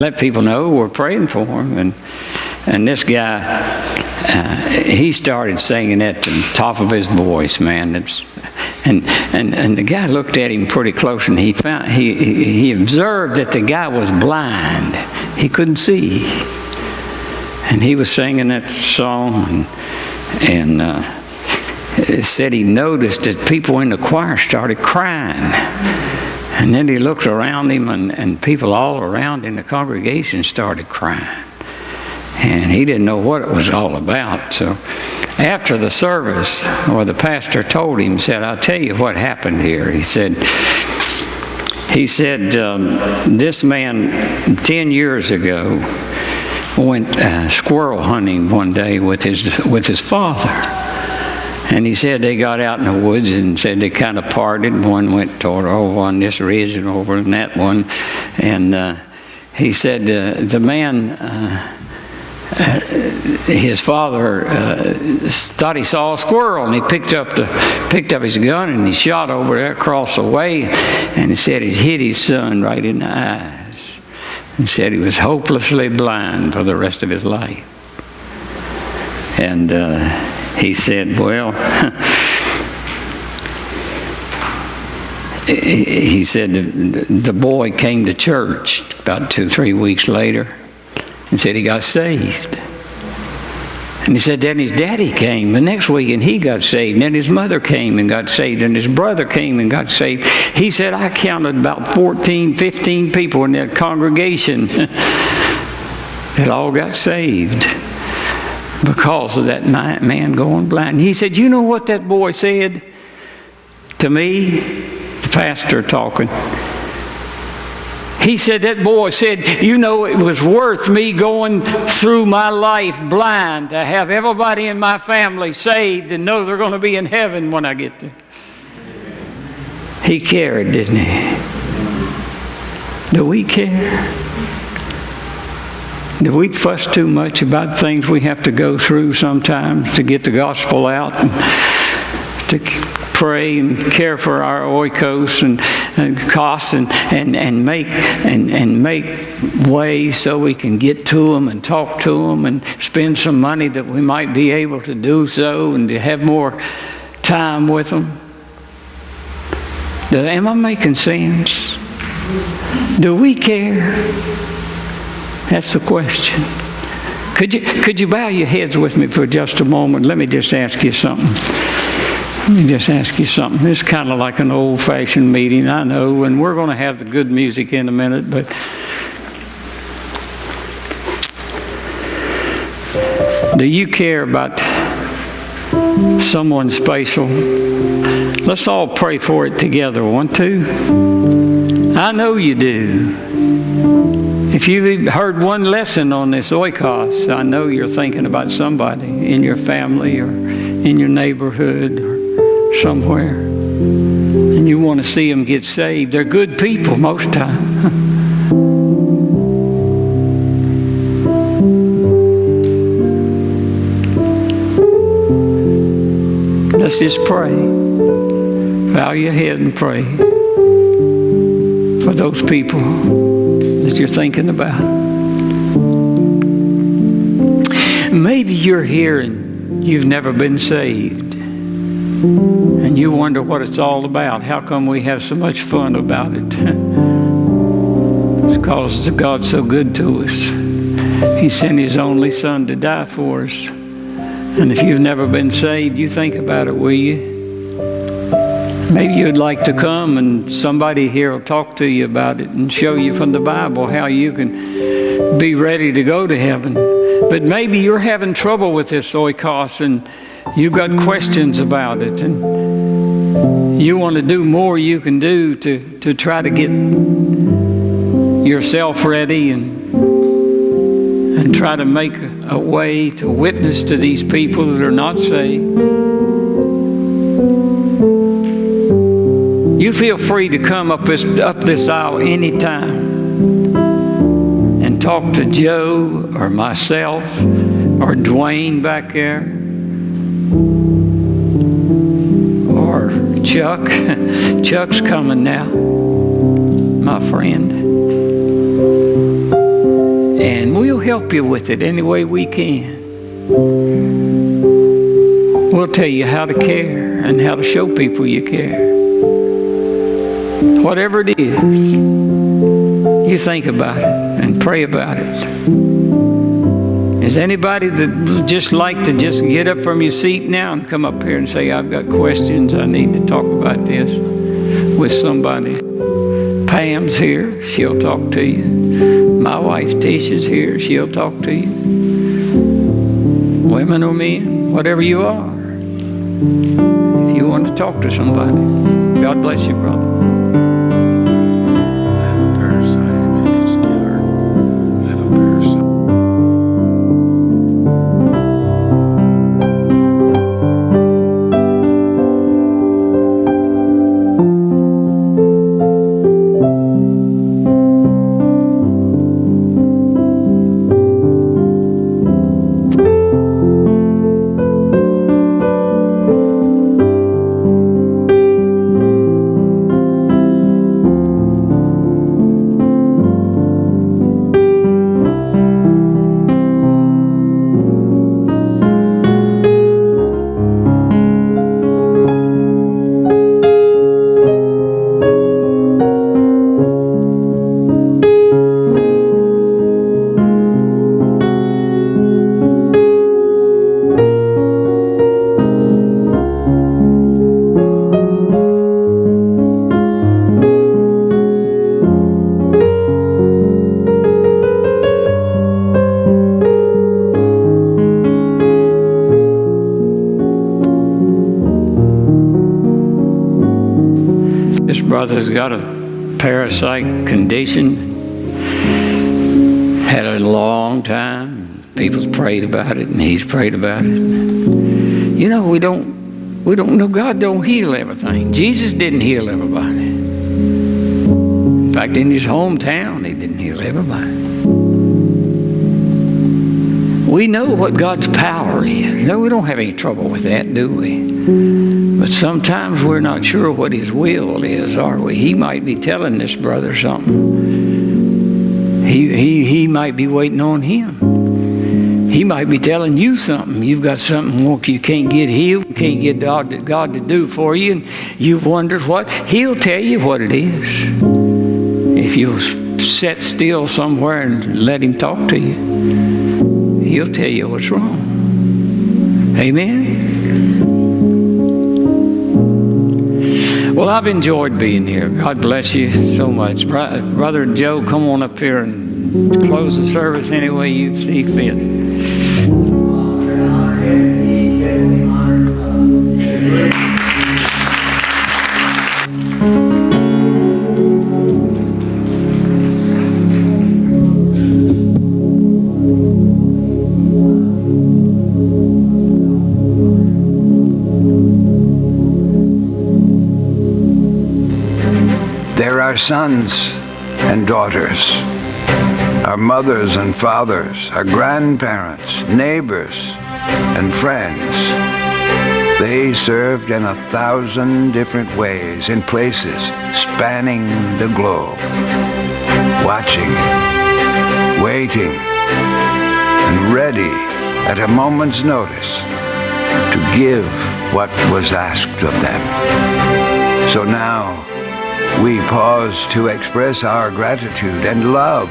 let people know we're praying for him. And this guy, he started singing at the top of his voice, man. And the guy looked at him pretty close, and he observed that the guy was blind. He couldn't see. And he was singing that song, and it said he noticed that people in the choir started crying. And then he looked around him, and people all around in the congregation started crying. And he didn't know what it was all about. So after the service, the pastor told him, said, "I'll tell you what happened here." He said, this man 10 years ago went squirrel hunting one day with his father. And he said they got out in the woods and said they kind of parted. One went toward over on this ridge and over on that one. And he said the man, his father, thought he saw a squirrel, and he picked up his gun and he shot over there across the way. And he said it hit his son right in the eyes. And said he was hopelessly blind for the rest of his life. And he said, well, he said the boy came to church about 2-3 weeks later and said he got saved. And he said then his daddy came the next week and he got saved. And then his mother came and got saved. And his brother came and got saved. He said, I counted about 14, 15 people in that congregation that all got saved because of that man going blind. And he said, you know what that boy said to me? The pastor talking. He said, that boy said, you know, it was worth me going through my life blind to have everybody in my family saved and know they're going to be in heaven when I get there. He cared, didn't he? Do we care? Do we fuss too much about things we have to go through sometimes to get the gospel out, and to pray and care for our oikos and costs and make ways so we can get to them and talk to them and spend some money that we might be able to do so and to have more time with them? Am I making sense? Do we care? That's the question. Could you bow your heads with me for just a moment? Let me just ask you something. It's kind of like an old-fashioned meeting, I know, and we're going to have the good music in a minute, but do you care about someone special? Let's all pray for it together. 1, 2. I know you do. If you've heard one lesson on this oikos, I know you're thinking about somebody in your family or in your neighborhood or somewhere, and you want to see them get saved. They're good people most time. Let's just pray. Bow your head and pray for those people that you're thinking about. Maybe you're here and you've never been saved, and you wonder what it's all about. How come we have so much fun about it? It's because God's so good to us. He sent His only Son to die for us. And if you've never been saved, you think about it, will you? Maybe you'd like to come and somebody here will talk to you about it and show you from the Bible how you can be ready to go to heaven. But maybe you're having trouble with this oikos and you've got questions about it, and you want to do more you can do to try to get yourself ready and try to make a way to witness to these people that are not saved. You feel free to come up this aisle anytime and talk to Joe or myself or Dwayne back there or Chuck. Chuck's coming now, my friend. help you with it any way we can. We'll tell you how to care and how to show people you care. Whatever it is, you think about it and pray about it. Is anybody that just like to just get up from your seat now and come up here and say, I've got questions, I need to talk about this with somebody? Pam's here, she'll talk to you. My wife Tisha's here, she'll talk to you. Women or men, whatever you are. If you want to talk to somebody, God bless you, brother. Brother's got a parasite condition. Had it a long time. People's prayed about it, and he's prayed about it. You know, we don't know. God don't heal everything. Jesus didn't heal everybody. In fact, in his hometown, he didn't heal everybody. We know what God's power is. No, we don't have any trouble with that, do we? But sometimes we're not sure what his will is, are we? He might be telling this brother something. He might be waiting on him. He might be telling you something. You've got something you can't get healed, you can't get God to do for you, and you've wondered what. He'll tell you what it is. If you'll sit still somewhere and let him talk to you, he'll tell you what's wrong. Amen? Well, I've enjoyed being here. God bless you so much. Brother Joe, come on up here and close the service any way you see fit. Our sons and daughters, our mothers and fathers, our grandparents, neighbors, and friends. They served in 1,000 different ways in places spanning the globe, watching, waiting, and ready at a moment's notice to give what was asked of them. So now, we pause to express our gratitude and love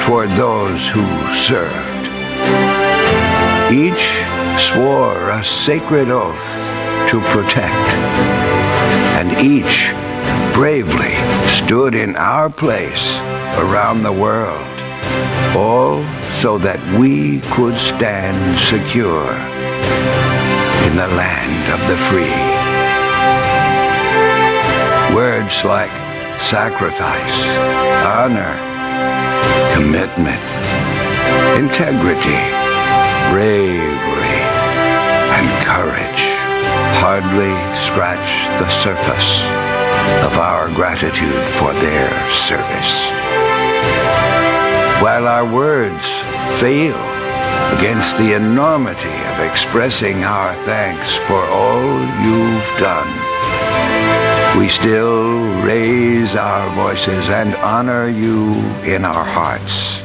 toward those who served. Each swore a sacred oath to protect, and each bravely stood in our place around the world, all so that we could stand secure in the land of the free. Words like sacrifice, honor, commitment, integrity, bravery, and courage hardly scratch the surface of our gratitude for their service. While our words fail against the enormity of expressing our thanks for all you've done, we still raise our voices and honor you in our hearts.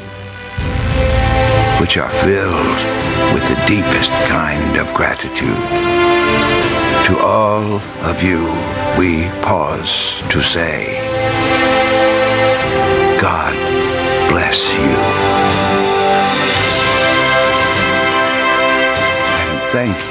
which are filled with the deepest kind of gratitude. To all of you, we pause to say, God bless you. And thank you